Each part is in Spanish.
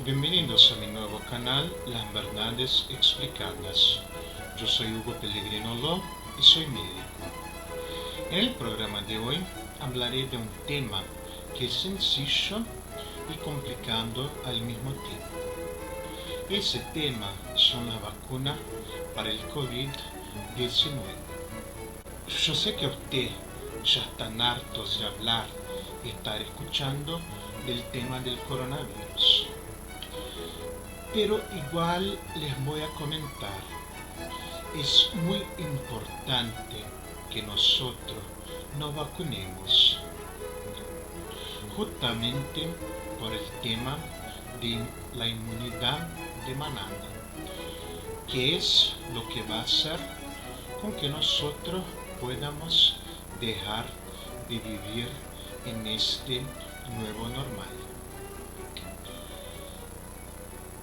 Bienvenidos a mi nuevo canal, Las Verdades Explicadas. Yo soy Hugo Pellegrino Ló y soy médico. En el programa de hoy hablaré de un tema que es sencillo y complicado al mismo tiempo. Ese tema son las vacunas para el COVID-19. Yo sé que ustedes ya están hartos de hablar y estar escuchando del tema del coronavirus. Pero igual les voy a comentar, es muy importante que nosotros nos vacunemos, justamente por el tema de la inmunidad de manada, que es lo que va a hacer con que nosotros podamos dejar de vivir en este nuevo normal,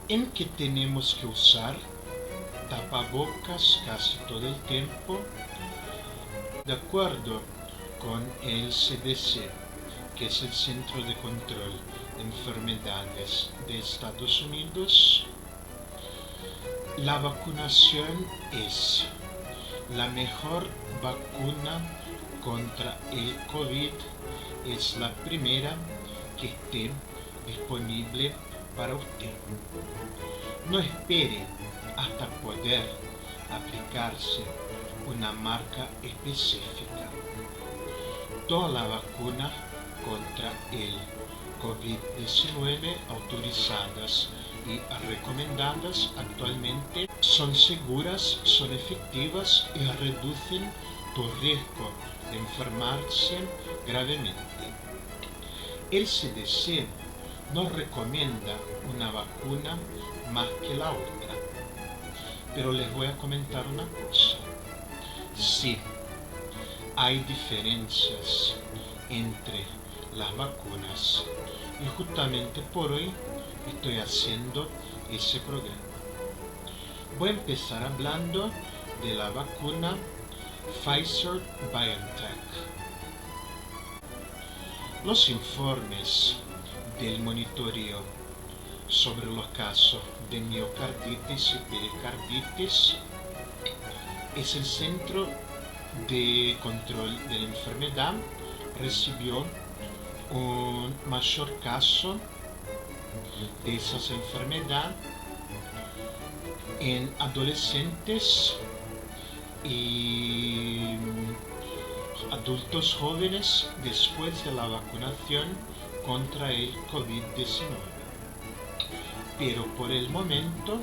en que tenemos que usar tapabocas casi todo el tiempo, de acuerdo con el CDC, que es el Centro de Control de Enfermedades de Estados Unidos. La vacunación es la mejor vacuna contra el COVID, es la primera que esté disponible para usted. No espere hasta poder aplicarse una marca específica. Todas las vacunas contra el COVID-19 autorizadas y recomendadas actualmente son seguras, son efectivas y reducen tu riesgo de enfermarse gravemente. El CDC no recomienda una vacuna más que la otra, pero les voy a comentar una cosa. Sí, hay diferencias entre las vacunas y justamente por hoy estoy haciendo ese programa. Voy a empezar hablando de la vacuna Pfizer-BioNTech. Los informes del monitoreo sobre los casos de miocarditis y pericarditis es el Centro de Control de la Enfermedad recibió un mayor caso de esas enfermedades en adolescentes y adultos jóvenes después de la vacunación contra el COVID-19. Pero por el momento,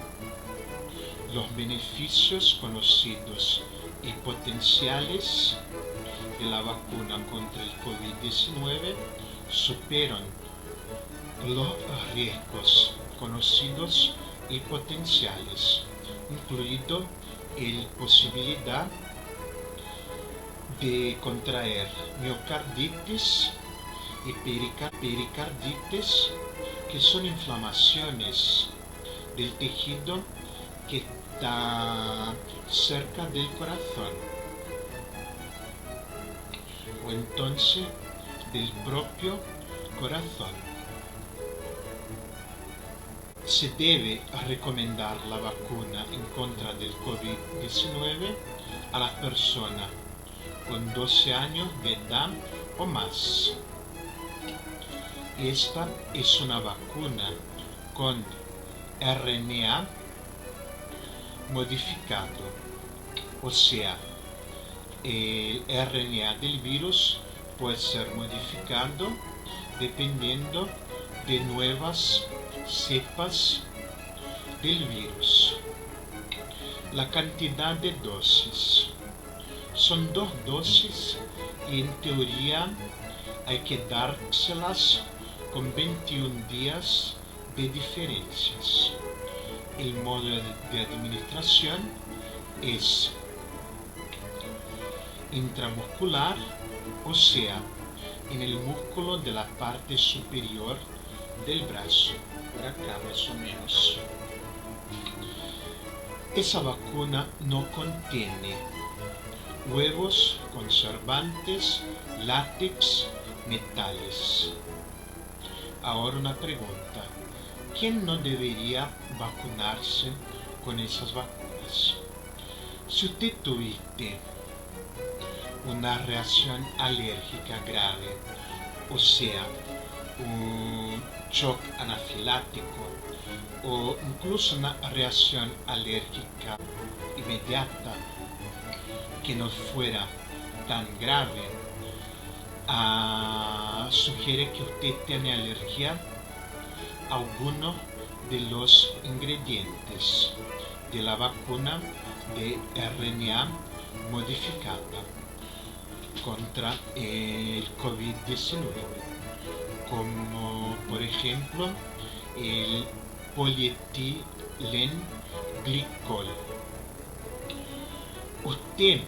los beneficios conocidos y potenciales de la vacuna contra el COVID-19 superan los riesgos conocidos y potenciales, incluido la posibilidad de contraer miocarditis y pericarditis, que son inflamaciones del tejido que está cerca del corazón, o entonces del propio corazón. Se debe recomendar la vacuna en contra del COVID-19 a las personas con 12 años de edad o más. Esta es una vacuna con RNA modificado, o sea, el RNA del virus puede ser modificado dependiendo de nuevas cepas del virus. La cantidad de dosis son 2 dosis y en teoría hay que dárselas con 21 días de diferencias. El modo de administración es intramuscular, o sea, en el músculo de la parte superior del brazo, por acá más o menos. Esa vacuna no contiene huevos, conservantes, látex, metales. Ahora una pregunta. ¿quién no debería vacunarse con esas vacunas? Si usted tuviste una reacción alérgica grave, o sea, un shock anafilático o incluso una reacción alérgica inmediata que no fuera tan grave, sugiere que usted tiene alergia a alguno de los ingredientes de la vacuna de RNA modificada contra el COVID-19, como por ejemplo el polietilenglicol. Usted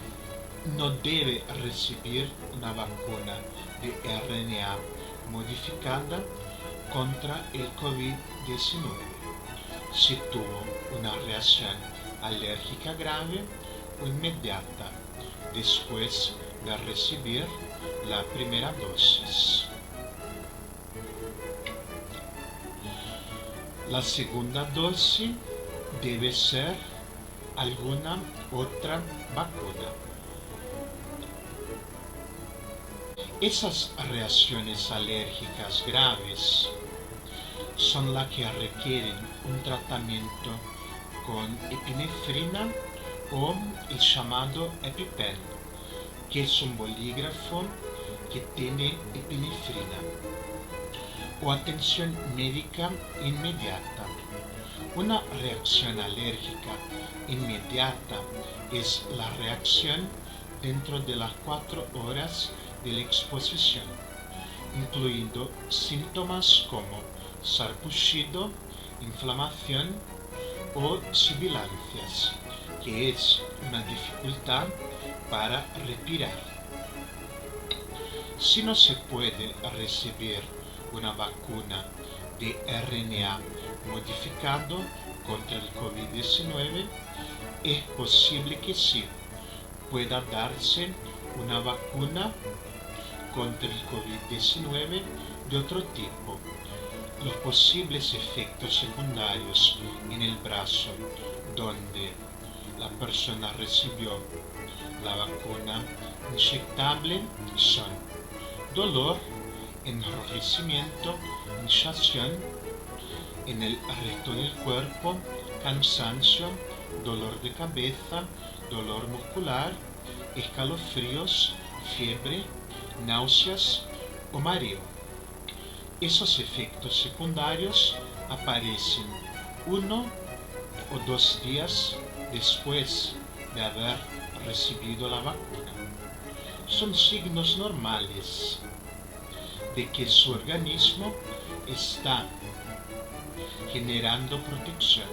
no debe recibir una vacuna de RNA modificada contra el COVID-19 si tuvo una reacción alérgica grave o inmediata después de recibir la primera dosis. La segunda dosis debe ser alguna otra vacuna. Esas reacciones alérgicas graves son las que requieren un tratamiento con epinefrina o el llamado EpiPen, que es un bolígrafo que tiene epinefrina, o atención médica inmediata. Una reacción alérgica inmediata es la reacción dentro de las 4 horas de la exposición, incluyendo síntomas como sarpullido, inflamación o sibilancias, que es una dificultad para respirar. Si no se puede recibir una vacuna de RNA modificado contra el COVID-19, es posible que sí pueda darse una vacuna contra el COVID-19 de otro tipo. Los posibles efectos secundarios en el brazo donde la persona recibió la vacuna inyectable son dolor, enrojecimiento, hinchazón en el resto del cuerpo, cansancio, dolor de cabeza, dolor muscular, escalofríos, fiebre, náuseas o mareo. Esos efectos secundarios aparecen 1 o 2 días después de haber recibido la vacuna. Son signos normales de que su organismo está generando protección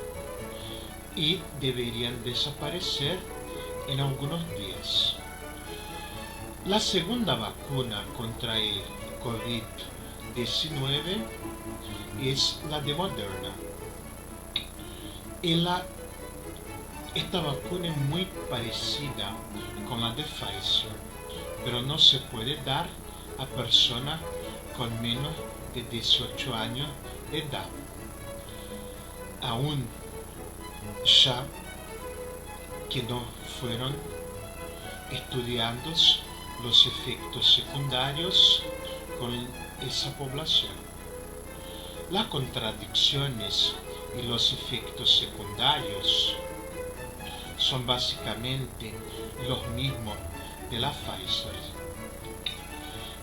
y deberían desaparecer en algunos días. La segunda vacuna contra el COVID-19 es la de Moderna. Esta vacuna es muy parecida con la de Pfizer, pero no se puede dar a personas con menos de 18 años de edad. Aún ya que no fueron estudiando los efectos secundarios con esa población. Las contradicciones y los efectos secundarios son básicamente los mismos de la Pfizer.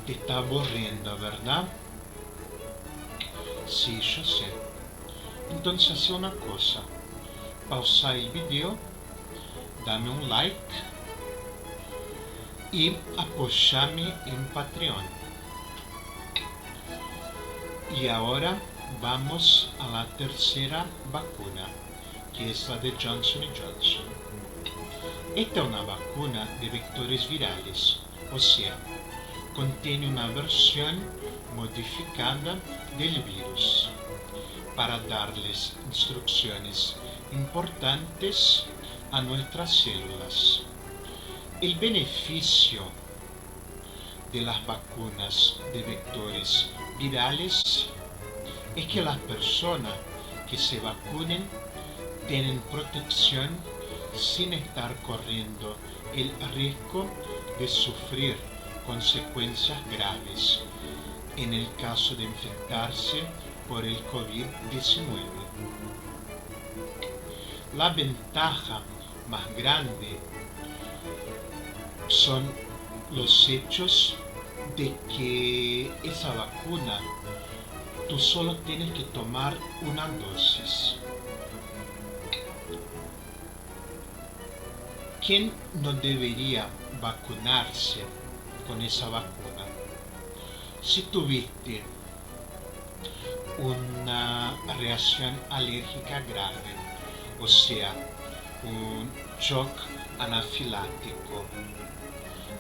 Te está aburriendo, ¿verdad? Sí, yo sé. Entonces hace una cosa, pausa el video, dame un like y apóyame en Patreon. Y ahora vamos a la tercera vacuna, que es la de Johnson & Johnson. Esta es una vacuna de vectores virales, o sea, contiene una versión modificada del virus para darles instrucciones importantes a nuestras células. El beneficio de las vacunas de vectores virales es que las personas que se vacunen tienen protección sin estar corriendo el riesgo de sufrir consecuencias graves en el caso de infectarse por el COVID-19. La ventaja más grande son los hechos de que esa vacuna tú solo tienes que tomar una dosis. ¿Quién no debería vacunarse con esa vacuna? Si tuviste una reacción alérgica grave, o sea, un shock anafiláctico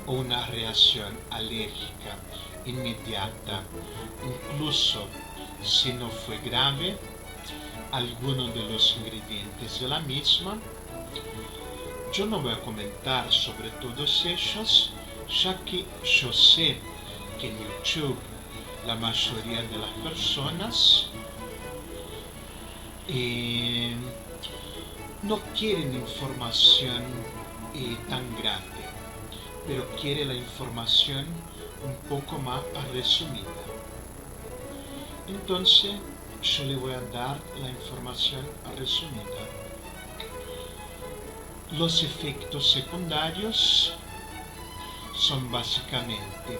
o una reacción alérgica inmediata, incluso si no fue grave, alguno de los ingredientes de la misma, yo no voy a comentar sobre todos ellos, ya que yo sé que en YouTube la mayoría de las personas no quieren información tan grande, pero quiere la información un poco más resumida. Entonces yo le voy a dar la información resumida. Los efectos secundarios son básicamente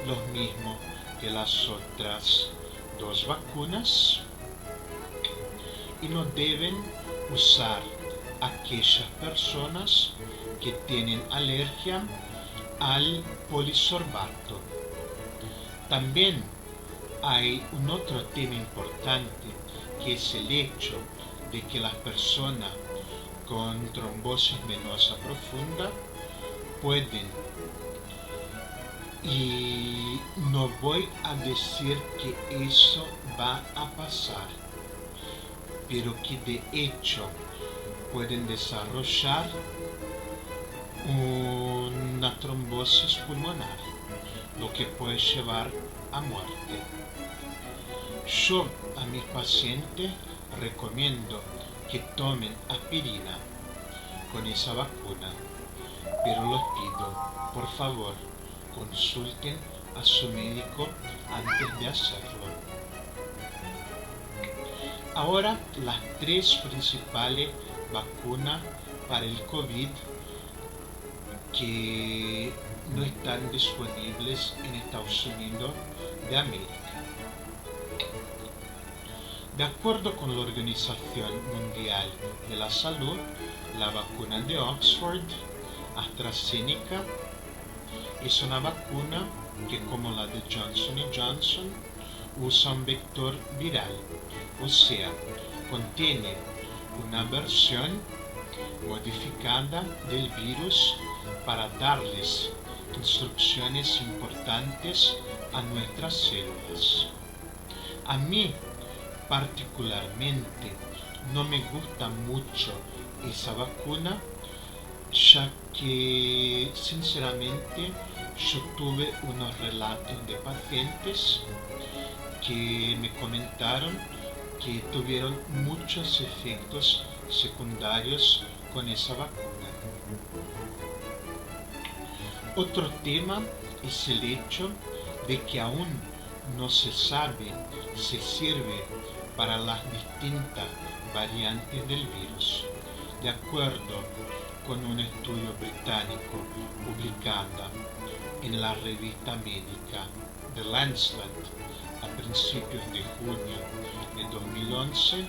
los mismos que las otras dos vacunas y no deben usar aquellas personas que tienen alergia al polisorbato. También hay un otro tema importante, que es el hecho de que las personas con trombosis venosa profunda pueden, y no voy a decir que eso va a pasar, pero que de hecho pueden desarrollar una trombosis pulmonar, lo que puede llevar a muerte. Yo a mis pacientes recomiendo que tomen aspirina con esa vacuna, pero los pido, por favor, consulten a su médico antes de hacerlo. Ahora, las tres principales vacunas para el COVID que no están disponibles en Estados Unidos de América. De acuerdo con la Organización Mundial de la Salud, la vacuna de Oxford, AstraZeneca, es una vacuna que, como la de Johnson Johnson, usa un vector viral, o sea, contiene una versión modificada del virus para darles instrucciones importantes a nuestras células. A mí, particularmente, no me gusta mucho esa vacuna, ya que sinceramente yo tuve unos relatos de pacientes que me comentaron que tuvieron muchos efectos secundarios con esa vacuna. Otro tema es el hecho de que aún no se sabe si sirve para las distintas variantes del virus. De acuerdo con un estudio británico publicado en la revista médica The Lancet a principios de junio de 2011,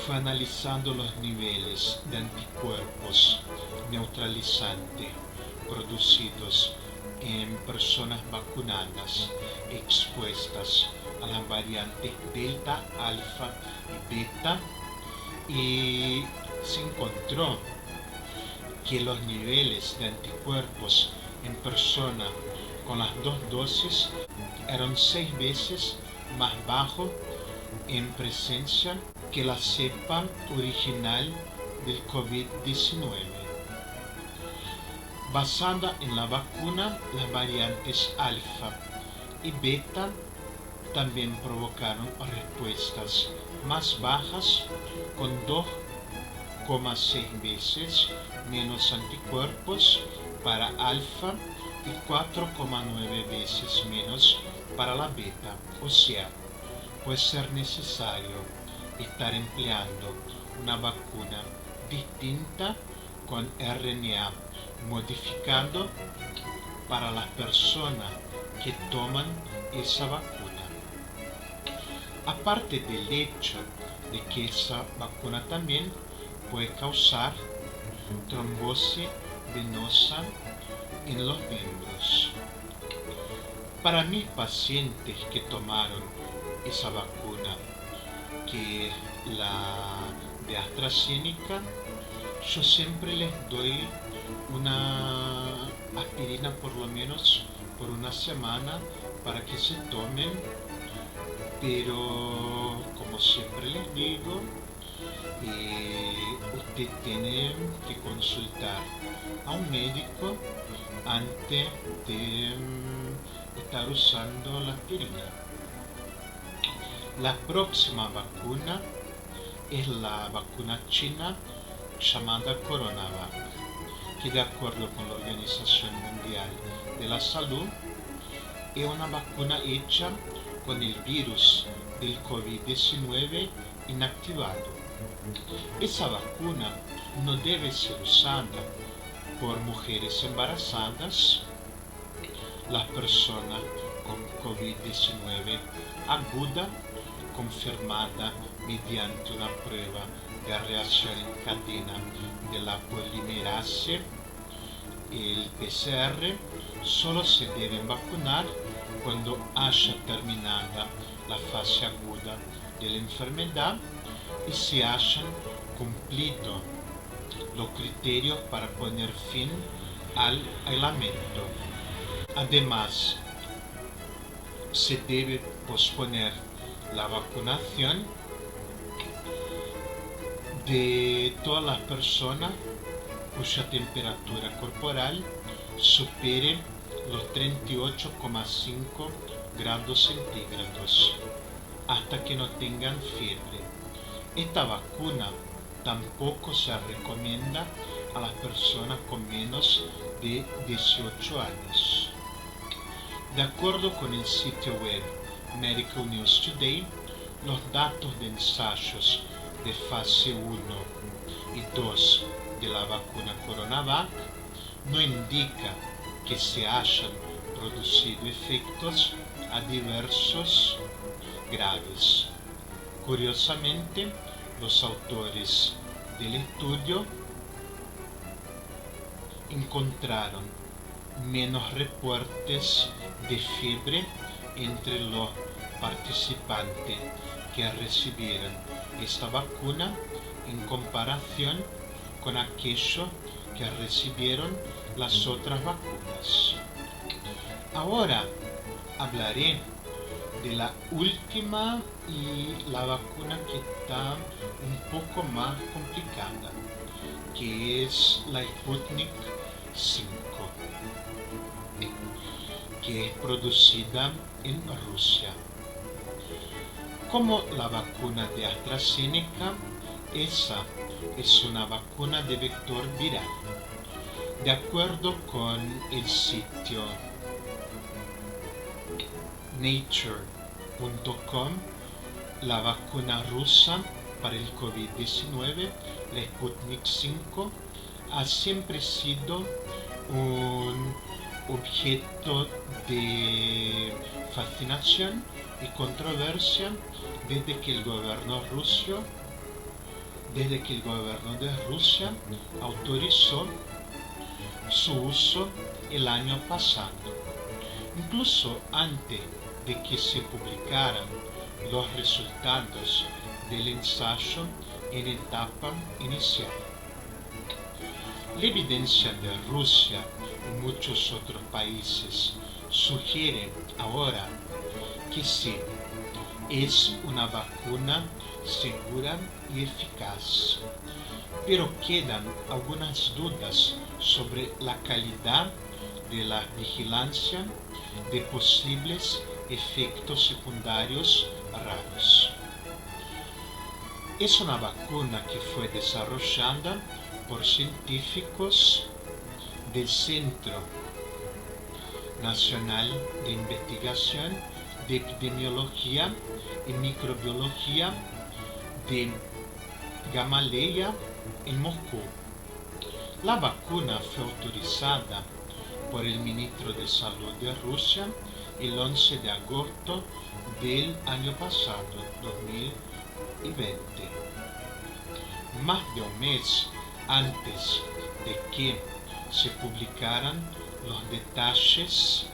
fue analizando los niveles de anticuerpos neutralizantes producidos en personas vacunadas expuestas a las variantes delta, alfa y beta, y se encontró que los niveles de anticuerpos en personas con las dos dosis eran 6 veces más bajos en presencia que la cepa original del COVID-19. Basada en la vacuna, las variantes alfa y beta también provocaron respuestas más bajas con 2,6 veces menos anticuerpos para alfa y 4,9 veces menos para la beta. O sea, puede ser necesario estar empleando una vacuna distinta con RNA modificado para las personas que toman esa vacuna. Aparte del hecho de que esa vacuna también puede causar trombosis venosa en los miembros. Para mis pacientes que tomaron esa vacuna, que es la de AstraZeneca, yo siempre les doy una aspirina por lo menos por una semana para que se tomen, pero como siempre les digo, usted tiene que consultar a un médico antes de estar usando la aspirina. La próxima vacuna es la vacuna china llamada CoronaVac, que de acuerdo con la Organización Mundial de la Salud es una vacuna hecha con el virus del COVID-19 inactivado. Esa vacuna no debe ser usada por mujeres embarazadas, las personas con COVID-19 aguda confirmada mediante una prueba de reacción en cadena de la polimerasa, el PCR, solo se deben vacunar cuando haya terminada la fase aguda de la enfermedad y se hayan cumplido los criterios para poner fin al aislamiento. Además, se debe posponer la vacunación de todas las personas cuya temperatura corporal supere los 38,5 grados centígrados hasta que no tengan fiebre. Esta vacuna tampoco se recomienda a las personas con menos de 18 años. De acuerdo con el sitio web Medical News Today, los datos de ensayos de fase 1 y 2 de la vacuna CoronaVac no indican que se hayan producido efectos adversos graves. Curiosamente, los autores del estudio encontraron menos reportes de fiebre entre los participantes que recibieron esta vacuna en comparación con aquellos que recibieron las otras vacunas. Ahora hablaré de la última y la vacuna que está un poco más complicada, que es la Sputnik 5, que es producida en Rusia. Como la vacuna de AstraZeneca, esa es una vacuna de vector viral. De acuerdo con el sitio nature.com, la vacuna rusa para el COVID-19, la Sputnik 5, ha siempre sido un objeto de fascinación y controversia desde que el gobierno de Rusia autorizó su uso el año pasado, incluso antes de que se publicaran los resultados del ensayo en etapa inicial. La evidencia de Rusia y muchos otros países sugiere ahora que sí, es una vacuna segura y eficaz, pero quedan algunas dudas sobre la calidad de la vigilancia de posibles efectos secundarios raros. Es una vacuna que fue desarrollada por científicos del Centro Nacional de Investigación de Epidemiología y Microbiología de Gamaleya en Moscú. La vacuna fue autorizada por el ministro de Salud de Rusia el 11 de agosto del año pasado, 2020, más de un mes antes de que se publicaran los detalles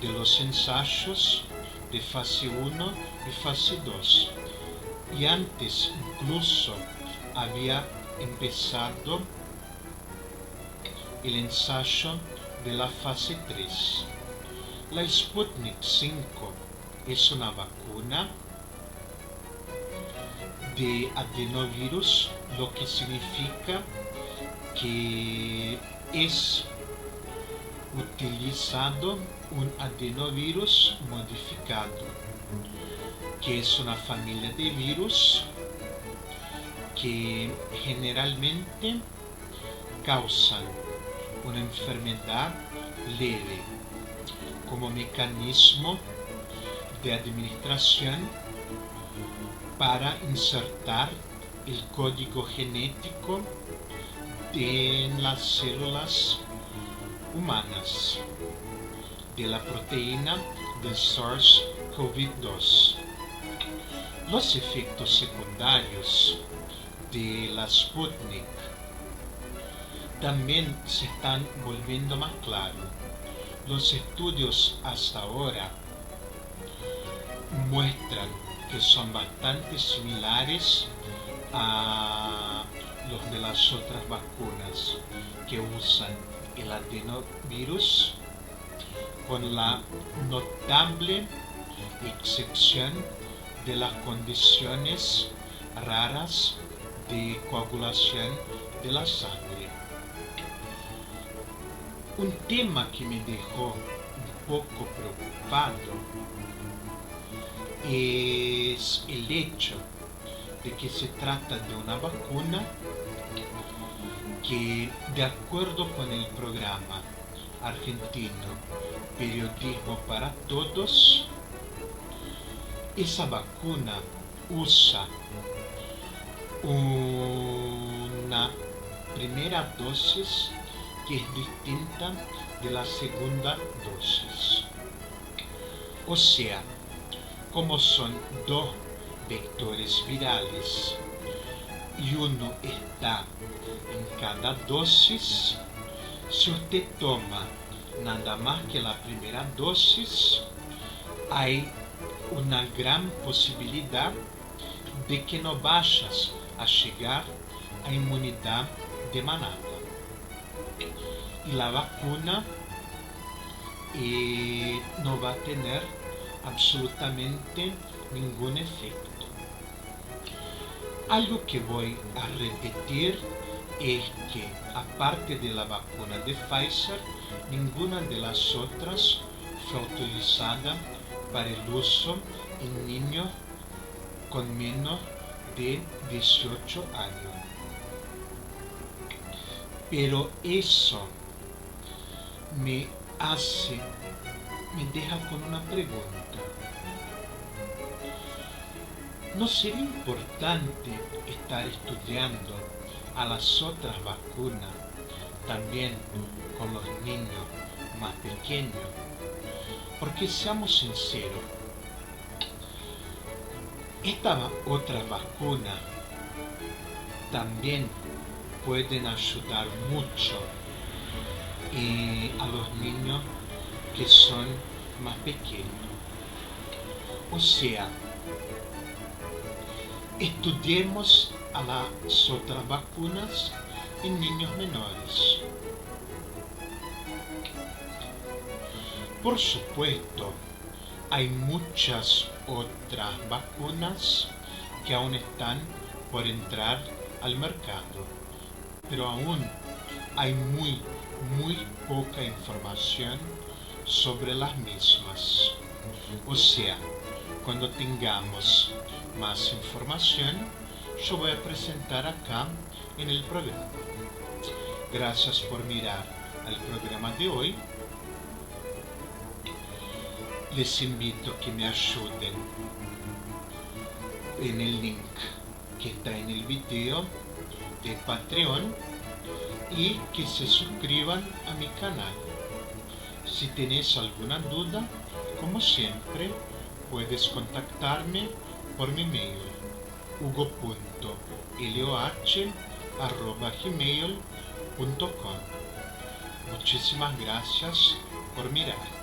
de los ensayos de fase 1 y fase 2, y antes incluso había empezado el ensayo de la fase 3. La Sputnik 5 es una vacuna de adenovirus, lo que significa que es utilizado un adenovirus modificado, que es una familia de virus que generalmente causan una enfermedad leve. Como mecanismo de administración para insertar el código genético en las células humanas de la proteína del SARS-CoV-2. Los efectos secundarios de la Sputnik también se están volviendo más claros. Los estudios hasta ahora muestran que son bastante similares a los de las otras vacunas que usan el adenovirus, con la notable excepción de las condiciones raras de coagulación de la sangre. Un tema que me dejó un poco preocupado es el hecho de que se trata de una vacuna que, de acuerdo con el programa argentino Periodismo para Todos, esa vacuna usa una primera dosis que es distinta de la segunda dosis. O sea, como son dos vectores virales y uno está en cada dosis, si usted toma nada más que la primera dosis, hay una gran posibilidad de que no vayas a llegar a inmunidad de manada. Y la vacuna no va a tener absolutamente ningún efecto. Algo que voy a repetir es que, aparte de la vacuna de Pfizer, ninguna de las otras fue autorizada para el uso en niños con menos de 18 años. Pero eso me deja con una pregunta. ¿No sería importante estar estudiando a las otras vacunas también con los niños más pequeños? Porque seamos sinceros, estas otras vacunas también pueden ayudar mucho a los niños que son más pequeños. O sea, estudiemos a las otras vacunas en niños menores. Por supuesto, hay muchas otras vacunas que aún están por entrar al mercado, pero aún hay muy muy poca información sobre las mismas. O sea, cuando tengamos más información, yo voy a presentar acá en el programa. Gracias por mirar al programa de hoy. Les invito a que me ayuden en el link que está en el video de Patreon y que se suscriban a mi canal. Si tenés alguna duda, como siempre, puedes contactarme por mi mail hugo.loh@gmail.com. Muchísimas gracias por mirar.